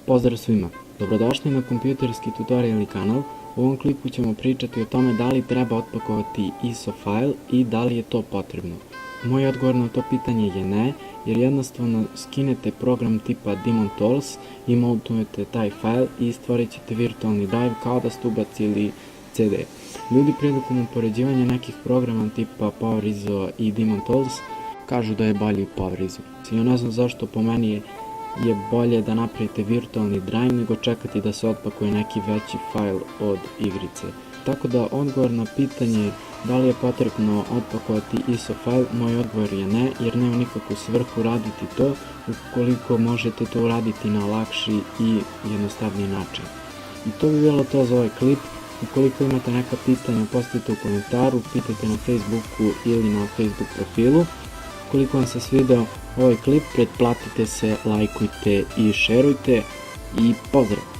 Pozdrav svima, dobrodošli na kompjuterski tutorial kanal. U ovom klipu ćemo pričati o tome da li treba otpakovati ISO file i da li je to potrebno. Moj odgovor na to pitanje je ne, jer jednostavno skinete program tipa Daemon Tools i mountujete taj file i stvorit ćete virtualni drive kao da ste ubacili CD. Ljudi prilikom upoređivanja nekih programa tipa PowerISO i Daemon Tools kažu da je bolji PowerISO. Ja ne znam zašto, po meni je bolje da napravite virtualni drive nego čekati da se otpakuje neki veći file od igrice. Tako da odgovor na pitanje da li je potrebno otpakovati ISO file, moj odgovor je ne, jer nema nikakvu svrhu raditi to ukoliko možete to uraditi na lakši i jednostavniji način. I to bi bilo to za ovaj klip. Ukoliko imate neka pitanja, postavite u komentaru, pitajte na Facebooku ili na Facebook profilu. Ukoliko vam se svideo ovaj klip, pretplatite se, lajkujte i šerujte i pozdrav!